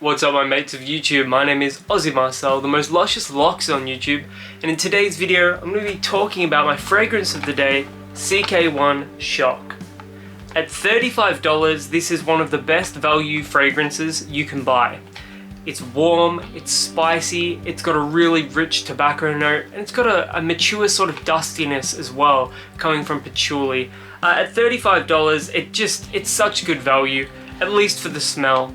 What's up my mates of YouTube, my name is Aussie Marcel, the most luscious locks on YouTube, and in today's video I'm going to be talking about my fragrance of the day, CK1 Shock. At $35, this is one of the best value fragrances you can buy. It's warm, it's spicy, it's got a really rich tobacco note, and it's got a mature sort of dustiness as well, coming from patchouli. At $35, it's such good value, at least for the smell.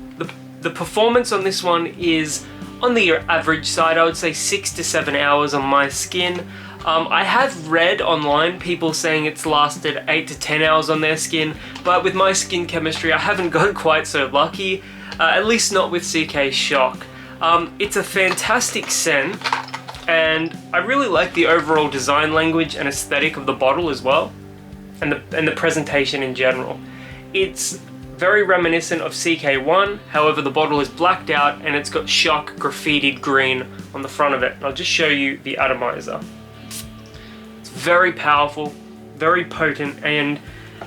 The performance on this one is on the average side. I would say 6 to 7 hours on my skin. I have read online people saying it's lasted 8 to 10 hours on their skin, but with my skin chemistry I haven't got quite so lucky, at least not with CK Shock. It's a fantastic scent, and I really like the overall design language and aesthetic of the bottle as well, and the presentation in general. It's very reminiscent of CK1, however the bottle is blacked out and it's got Shock graffitied green on the front of it. And I'll just show you the atomizer. It's very powerful, very potent, and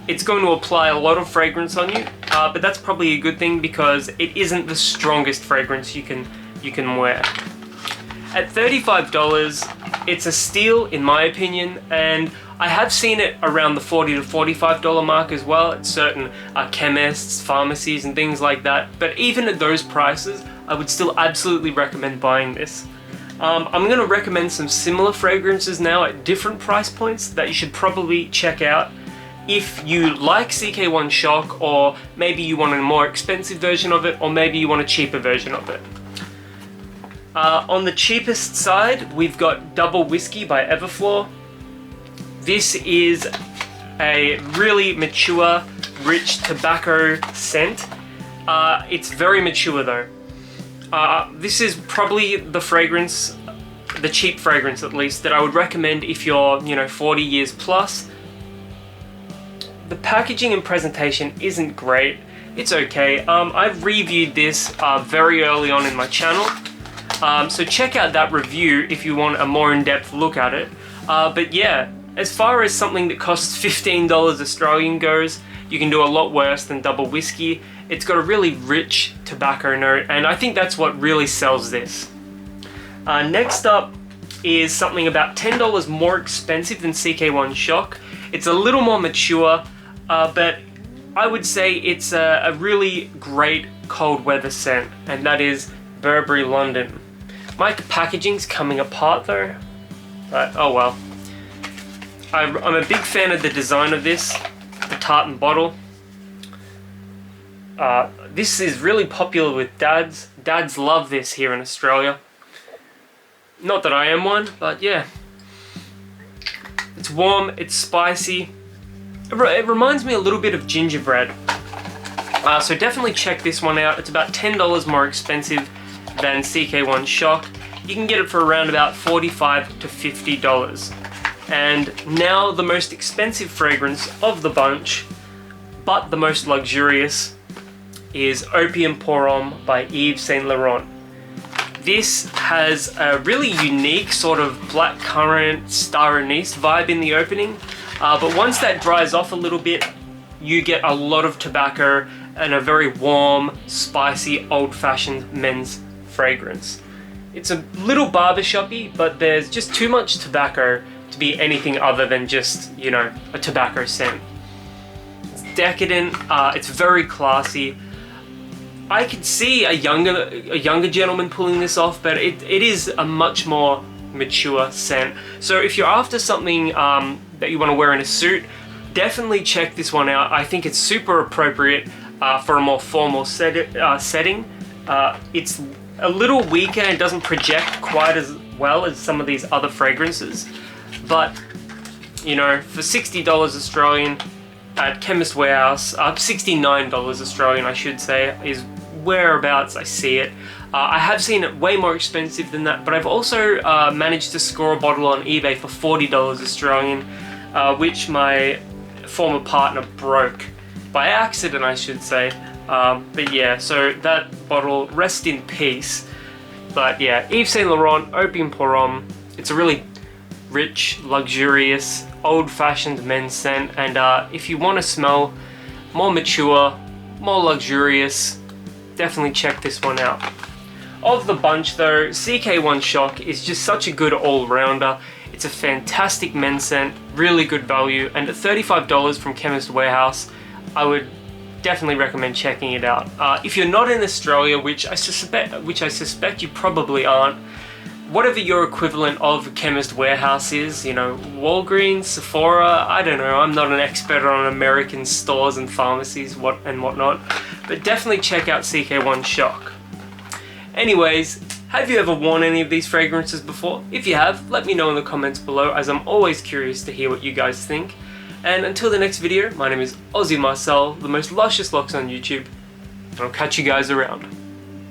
it's going to apply a lot of fragrance on you, but that's probably a good thing because it isn't the strongest fragrance you can wear. At $35, it's a steal in my opinion, and I have seen it around the $40 to $45 mark as well at certain chemists, pharmacies and things like that. But even at those prices, I would still absolutely recommend buying this. I'm going to recommend some similar fragrances now at different price points that you should probably check out if you like CK1 Shock, or maybe you want a more expensive version of it, or maybe you want a cheaper version of it. On the cheapest side, we've got Double Whiskey by Everflor. This is a really mature, rich tobacco scent. It's very mature though. This is probably the fragrance, the cheap fragrance at least, that I would recommend if you're, 40 years plus. The packaging and presentation isn't great. It's okay. I've reviewed this very early on in my channel. So check out that review if you want a more in-depth look at it. But yeah, as far as something that costs $15 Australian goes, you can do a lot worse than Double Whiskey. It's got a really rich tobacco note, and I think that's what really sells this. Next up is something about $10 more expensive than CK1 Shock. It's a little more mature, but I would say it's a really great cold weather scent, and that is Burberry London. My packaging's coming apart though, but oh well. I'm a big fan of the design of this, the tartan bottle. This is really popular with dads. Dads love this here in Australia. Not that I am one, but yeah. It's warm, it's spicy. It reminds me a little bit of gingerbread. So definitely check this one out. It's about $10 more expensive than CK1 Shock. You can get it for around about $45 to $50. And now the most expensive fragrance of the bunch, but the most luxurious, is Opium Pour Homme by Yves Saint Laurent. This has a really unique sort of blackcurrant star anise vibe in the opening, but once that dries off a little bit, you get a lot of tobacco and a very warm, spicy, old-fashioned men's fragrance. It's a little barbershoppy, but there's just too much tobacco to be anything other than just, a tobacco scent. It's decadent, it's very classy. I could see a younger gentleman pulling this off, but it is a much more mature scent. So if you're after something that you want to wear in a suit, definitely check this one out. I think it's super appropriate for a more formal setting. It's a little weaker and doesn't project quite as well as some of these other fragrances. But, for $60 Australian at Chemist Warehouse, $69 Australian I should say, is whereabouts I see it. I have seen it way more expensive than that, but I've also managed to score a bottle on eBay for $40 Australian, which my former partner broke. By accident I should say. But yeah, so that bottle, rest in peace. But yeah, Yves Saint Laurent, Opium Pour Homme. It's a really rich, luxurious, old-fashioned men's scent, and if you want to smell more mature, more luxurious, definitely check this one out. Of the bunch though, CK1 Shock is just such a good all-rounder. It's a fantastic men's scent, really good value, and at $35 from Chemist Warehouse, I would definitely recommend checking it out. If you're not in Australia, which I suspect you probably aren't, whatever your equivalent of Chemist Warehouse is, you know, Walgreens, Sephora, I don't know, I'm not an expert on American stores and pharmacies and whatnot, but definitely check out CK1 Shock. Anyways, have you ever worn any of these fragrances before? If you have, let me know in the comments below, as I'm always curious to hear what you guys think. And until the next video, my name is Aussie Marcel, the most luscious locks on YouTube, and I'll catch you guys around.